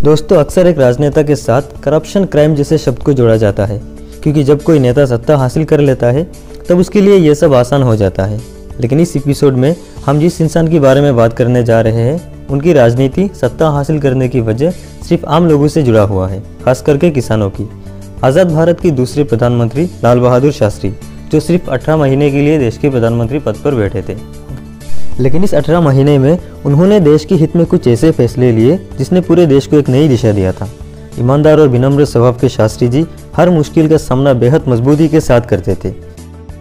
दोस्तों, अक्सर एक राजनेता के साथ करप्शन, क्राइम जैसे शब्द को जोड़ा जाता है, क्योंकि जब कोई नेता सत्ता हासिल कर लेता है तब उसके लिए यह सब आसान हो जाता है। लेकिन इस एपिसोड में हम जिस इंसान के बारे में बात करने जा रहे हैं, उनकी राजनीति सत्ता हासिल करने की वजह सिर्फ आम लोगों से जुड़ा हुआ है, खास करके किसानों की। आज़ाद भारत की दूसरे प्रधानमंत्री लाल बहादुर शास्त्री, जो सिर्फ 18 महीने के लिए देश के प्रधानमंत्री पद पर बैठे थे, लेकिन इस 18 महीने में उन्होंने देश के हित में कुछ ऐसे फैसले लिए जिसने पूरे देश को एक नई दिशा दिया था। ईमानदार और विनम्र स्वभाव के शास्त्री जी हर मुश्किल का सामना बेहद मजबूती के साथ करते थे,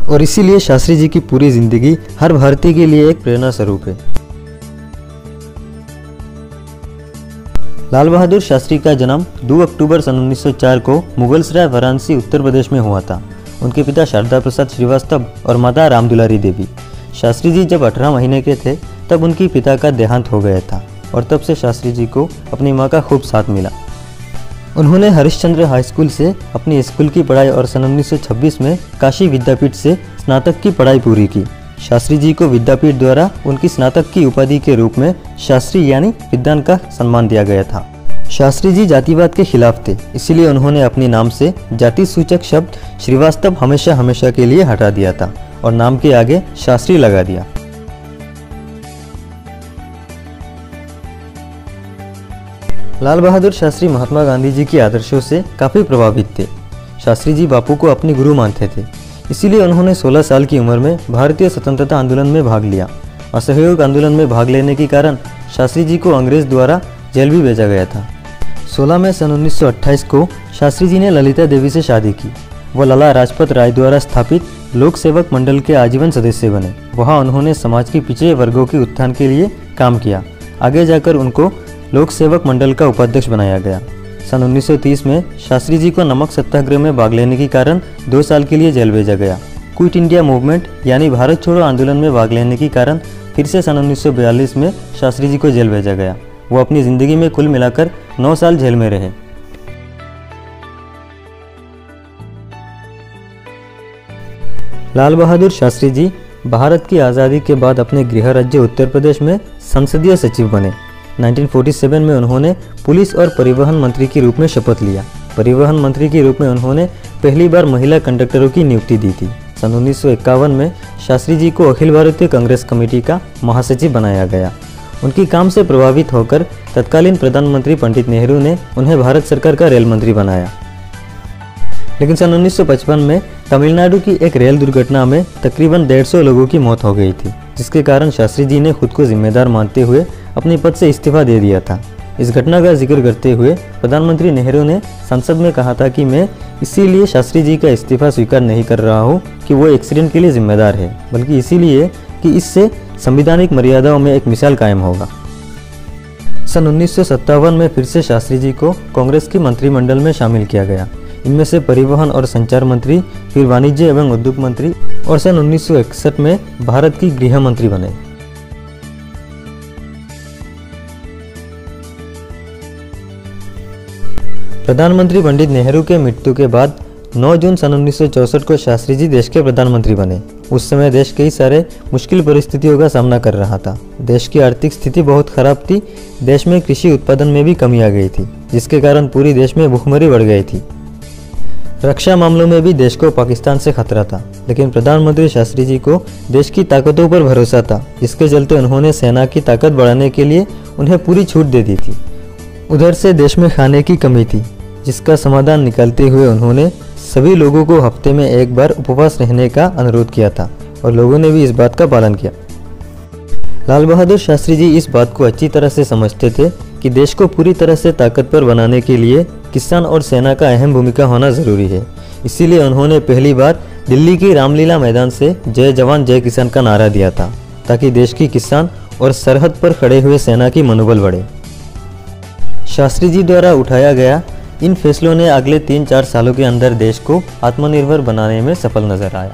और इसीलिए शास्त्री जी की पूरी जिंदगी हर भारतीय के लिए एक प्रेरणा स्वरूप है। लाल बहादुर शास्त्री का जन्म 2 अक्टूबर सन 1904 को मुगलसराय, वाराणसी, उत्तर प्रदेश में हुआ था। उनके पिता शारदा प्रसाद श्रीवास्तव और माता रामदुलारी देवी। शास्त्री जी जब 18 महीने के थे तब उनके पिता का देहांत हो गया था, और तब से शास्त्री जी को अपनी माँ का खूब साथ मिला। उन्होंने हरिश्चंद्र हाई स्कूल से अपनी स्कूल की पढ़ाई और सन 1926 में काशी विद्यापीठ से स्नातक की पढ़ाई पूरी की। शास्त्री जी को विद्यापीठ द्वारा उनकी स्नातक की उपाधि के रूप में शास्त्री यानी विद्वान का सम्मान दिया गया था। शास्त्री जी जातिवाद के खिलाफ थे, इसीलिए उन्होंने अपने नाम से जाति सूचक शब्द श्रीवास्तव हमेशा हमेशा के लिए हटा दिया था और नाम के आगे शास्त्री लगा दिया। लाल बहादुर शास्त्री महात्मा गांधी जी के आदर्शों से काफ़ी प्रभावित थे। शास्त्री जी बापू को अपने गुरु मानते थे, इसीलिए उन्होंने 16 साल की उम्र में भारतीय स्वतंत्रता आंदोलन में भाग लिया। असहयोग आंदोलन में भाग लेने के कारण शास्त्री जी को अंग्रेज द्वारा जेल भी भेजा गया था। 16 मई सन 1928 को शास्त्री जी ने ललिता देवी से शादी की। वो लाला लाजपत राय द्वारा स्थापित लोक सेवक मंडल के आजीवन सदस्य बने। वहाँ उन्होंने समाज के पिछड़े वर्गों के उत्थान के लिए काम किया। आगे जाकर उनको लोक सेवक मंडल का उपाध्यक्ष बनाया गया। सन 1930 में शास्त्री जी को नमक सत्याग्रह में भाग लेने के कारण 2 साल के लिए जेल भेजा गया। क्विट इंडिया मूवमेंट यानी भारत छोड़ो आंदोलन में भाग लेने के कारण फिर से सन 1942 में शास्त्री जी को जेल भेजा गया। वो अपनी ज़िंदगी में कुल मिलाकर 9 साल जेल में रहे। लाल बहादुर शास्त्री जी भारत की आज़ादी के बाद अपने गृह राज्य उत्तर प्रदेश में संसदीय सचिव बने। 1947 में उन्होंने पुलिस और परिवहन मंत्री के रूप में शपथ लिया। परिवहन मंत्री के रूप में उन्होंने पहली बार महिला कंडक्टरों की नियुक्ति दी थी। सन 1951 में शास्त्री जी को अखिल भारतीय कांग्रेस कमेटी का महासचिव बनाया गया। उनकी काम से प्रभावित होकर तत्कालीन प्रधानमंत्री पंडित नेहरू ने उन्हें भारत सरकार का रेल मंत्री बनाया। लेकिन सन 1955 में तमिलनाडु की एक रेल दुर्घटना में तकरीबन 150 लोगों की मौत हो गई थी, जिसके कारण शास्त्री जी ने खुद को जिम्मेदार मानते हुए अपने पद से इस्तीफा दे दिया था। इस घटना का जिक्र करते हुए प्रधानमंत्री नेहरू ने संसद में कहा था कि मैं इसीलिए शास्त्री जी का इस्तीफा स्वीकार नहीं कर रहा हूँ कि वो एक्सीडेंट के लिए जिम्मेदार है, बल्कि इसीलिए कि इससे संवैधानिक मर्यादाओं में एक मिसाल कायम होगा। सन 1957 में फिर से शास्त्री जी को कांग्रेस की मंत्रिमंडल में शामिल किया गया। इनमें से परिवहन और संचार मंत्री, फिर वाणिज्य एवं उद्योग मंत्री और सन 1961 में भारत की गृह मंत्री बने। प्रधानमंत्री पंडित नेहरू के मृत्यु के बाद 9 जून सन 1964 को शास्त्री जी देश के प्रधानमंत्री बने। उस समय देश कई सारे मुश्किल परिस्थितियों का सामना कर रहा था। देश की आर्थिक स्थिति बहुत खराब थी। देश में कृषि उत्पादन में भी कमी आ गई थी, जिसके कारण पूरी देश में भूखमरी बढ़ गई थी। रक्षा मामलों में भी देश को पाकिस्तान से खतरा था, लेकिन प्रधानमंत्री शास्त्री जी को देश की ताकतों पर भरोसा था, जिसके चलते उन्होंने सेना की ताकत बढ़ाने के लिए उन्हें पूरी छूट दे दी थी। उधर से देश में खाने की कमी थी, जिसका समाधान निकालते हुए उन्होंने सभी लोगों को हफ्ते में एक बार उपवास रहने का अनुरोध किया था, और लोगों ने भी इस बात का पालन किया। लाल बहादुर शास्त्री जी इस बात को अच्छी तरह से समझते थे कि देश को पूरी तरह से ताकतवर बनाने के लिए किसान और सेना का अहम भूमिका होना जरूरी है। इसीलिए उन्होंने पहली बार दिल्ली की रामलीला मैदान से जय जवान जय किसान का नारा दिया था, ताकि देश की किसान और सरहद पर खड़े हुए सेना की मनोबल बढ़े। शास्त्री जी द्वारा उठाया गया इन फैसलों ने अगले 3-4 सालों के अंदर देश को आत्मनिर्भर बनाने में सफल नजर आया।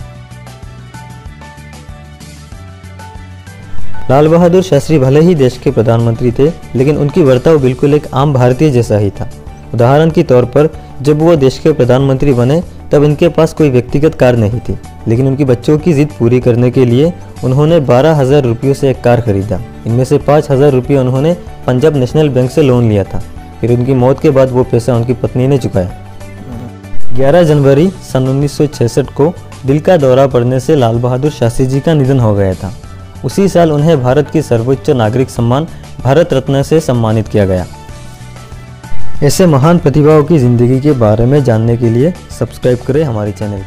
लाल बहादुर शास्त्री भले ही देश के प्रधानमंत्री थे, लेकिन उनकी बर्ताव बिल्कुल एक आम भारतीय जैसा ही था। उदाहरण के तौर पर जब वो देश के प्रधानमंत्री बने तब इनके पास कोई व्यक्तिगत कार नहीं थी, लेकिन उनकी बच्चों की जिद पूरी करने के लिए उन्होंने 12,000 रुपयों से एक कार खरीदा। इनमें से 5,000 रुपये उन्होंने पंजाब नेशनल बैंक से लोन लिया था। फिर उनकी मौत के बाद वो पैसा उनकी पत्नी ने चुकाया। 11 जनवरी सन 1966 को दिल का दौरा पड़ने से लाल बहादुर शास्त्री जी का निधन हो गया था। उसी साल उन्हें भारत की सर्वोच्च नागरिक सम्मान भारत रत्न से सम्मानित किया गया। ऐसे महान प्रतिभाओं की ज़िंदगी के बारे में जानने के लिए सब्सक्राइब करें हमारे चैनल।